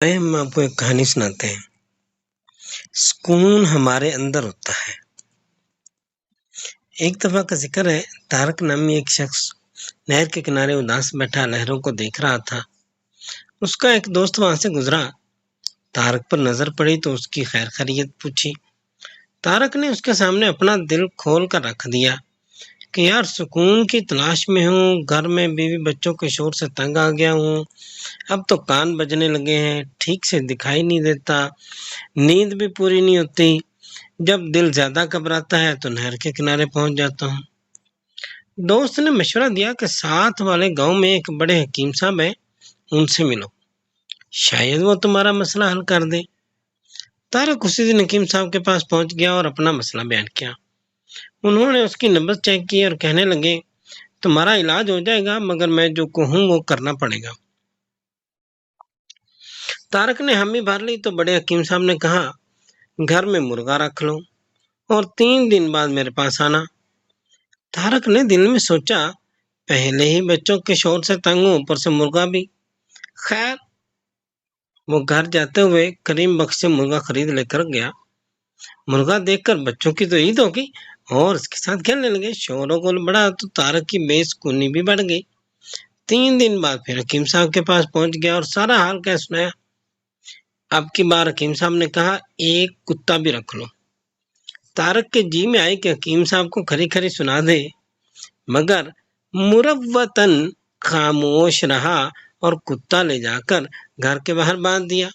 ہم آپ کو ایک کہانی سناتے ہیں۔ سکون ہمارے اندر ہوتا ہے۔ ایک دفعہ کا ذکر ہے، طارق نامی ایک شخص نہر کے کنارے اداس بیٹھا لہروں کو دیکھ رہا تھا۔ اس کا ایک دوست وہاں سے گزرا۔ طارق پر نظر پڑی تو اس کی خیر خیریت پوچھی۔ طارق نے اس کے سامنے اپنا دل کھول کر رکھ دیا کہ یار سکون کی تلاش میں ہوں، گھر میں بیوی بچوں کے شور سے تنگ آ گیا ہوں، اب تو کان بجنے لگے ہیں، ٹھیک سے دکھائی نہیں دیتا، نیند بھی پوری نہیں ہوتی، جب دل زیادہ گھبراتا ہے تو نہر کے کنارے پہنچ جاتا ہوں۔ دوست نے مشورہ دیا کہ ساتھ والے گاؤں میں ایک بڑے حکیم صاحب ہیں، ان سے ملو، شاید وہ تمہارا مسئلہ حل کر دے۔ طارق اسی دن حکیم صاحب کے پاس پہنچ گیا اور اپنا مسئلہ بیان کیا۔ انہوں نے اس کی نبض چیک کی اور کہنے لگے، تمہارا علاج ہو جائے گا، مگر میں جو کہوں وہ کرنا پڑے گا۔ طارق نے حامی بھر لی تو بڑے حکیم صاحب نے کہا، گھر میں مرغا رکھ لو اور 3 دن بعد میرے پاس آنا۔ طارق نے دل میں سوچا، پہلے ہی بچوں کے شور سے تنگ ہوں، اوپر سے مرغا بھی۔ خیر، وہ گھر جاتے ہوئے کریم بخش سے مرغا خرید لے کر گیا۔ مرغا دیکھ کر بچوں کی تو عید ہو گئی اور اس کے ساتھ کھیلنے لگے۔ شور و گل بڑھا تو طارق کی بے سکونی بھی بڑھ گئی۔ 3 دن بعد پھر حکیم صاحب کے پاس پہنچ گیا اور سارا حال کہہ سنایا۔ اب کی بار حکیم صاحب نے کہا، ایک کتا بھی رکھ لو۔ طارق کے جی میں آئی کہ حکیم صاحب کو کھری کھری سنا دے، مگر مروتاً خاموش رہا اور کتا لے جا کر گھر کے باہر باندھ دیا۔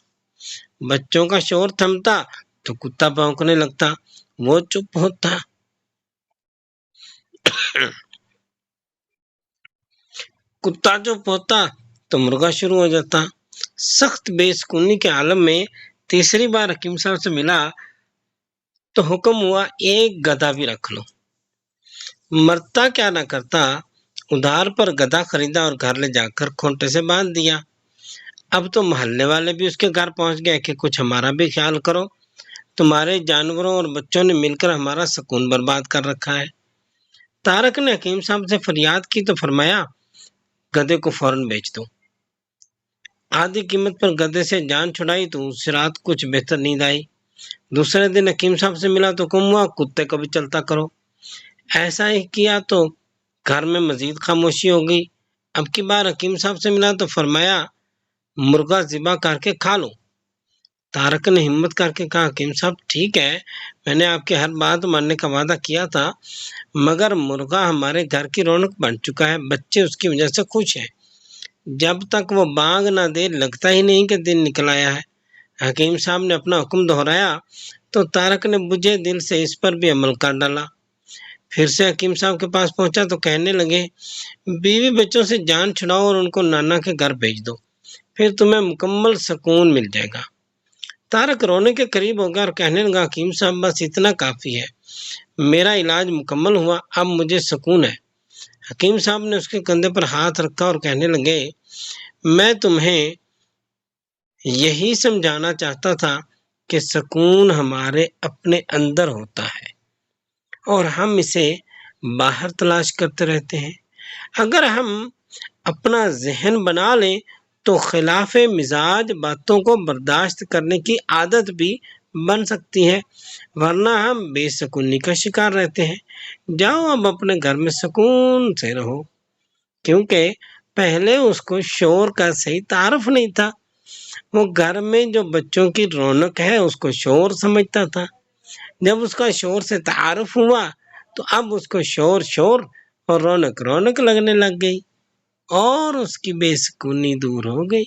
بچوں کا شور تھمتا تو کتا بھونکنے لگتا، وہ چپ ہوتا۔ کتا چپ ہوتا تو مرغا شروع ہو جاتا۔ سخت بے سکونی کے عالم میں تیسری بار حکیم صاحب سے ملا تو حکم ہوا، ایک گدھا بھی رکھ لو۔ مرتا کیا نہ کرتا، ادھار پر گدھا خریدا اور گھر لے جا کر کھونٹے سے باندھ دیا۔ اب تو محلے والے بھی اس کے گھر پہنچ گئے کہ کچھ ہمارا بھی خیال کرو، تمہارے جانوروں اور بچوں نے مل کر ہمارا سکون برباد کر رکھا ہے۔ طارق نے حکیم صاحب سے فریاد کی تو فرمایا، گدھے کو فوراً بیچ دو۔ آدھی قیمت پر گدھے سے جان چھڑائی تو اس رات کچھ بہتر نیند آئی۔ دوسرے دن حکیم صاحب سے ملا تو حکم ہوا، کتے کو بھی چلتا کرو۔ ایسا ہی کیا تو گھر میں مزید خاموشی ہو گئی۔ اب کی بار حکیم صاحب سے ملا تو فرمایا، مرغا ذبح کر کے کھا لو۔ طارق نے ہمت کر کے کہا، حکیم صاحب ٹھیک ہے، میں نے آپ کی ہر بات ماننے کا وعدہ کیا تھا، مگر مرغا ہمارے گھر کی رونق بن چکا ہے، بچے اس کی وجہ سے خوش ہیں، جب تک وہ بانگ نہ دے لگتا ہی نہیں کہ دن نکل آیا ہے۔ حکیم صاحب نے اپنا حکم دہرایا تو طارق نے بجھے دل سے اس پر بھی عمل کر ڈالا۔ پھر سے حکیم صاحب کے پاس پہنچا تو کہنے لگے، بیوی بچوں سے جان چھڑاؤ اور ان کو نانا کے گھر بھیج دو، پھر تمہیں مکمل سکون مل جائے گا۔ طارق رونے کے قریب ہو گیا اور کہنے لگا، حکیم صاحب بس اتنا کافی ہے، میرا علاج مکمل ہوا، اب مجھے سکون ہے۔ حکیم صاحب نے اس کے کندھے پر ہاتھ رکھا اور کہنے لگے، میں تمہیں یہی سمجھانا چاہتا تھا کہ سکون ہمارے اپنے اندر ہوتا ہے اور ہم اسے باہر تلاش کرتے رہتے ہیں۔ اگر ہم اپنا ذہن بنا لیں تو خلاف مزاج باتوں کو برداشت کرنے کی عادت بھی بن سکتی ہے، ورنہ ہم بے سکونی کا شکار رہتے ہیں۔ جاؤ اب اپنے گھر میں سکون سے رہو، کیونکہ پہلے اس کو شور کا صحیح تعارف نہیں تھا۔ وہ گھر میں جو بچوں کی رونق ہے اس کو شور سمجھتا تھا، جب اس کا شور سے تعارف ہوا تو اب اس کو شور اور رونق لگنے لگ گئی اور اس کی بے سکونی دور ہو گئی۔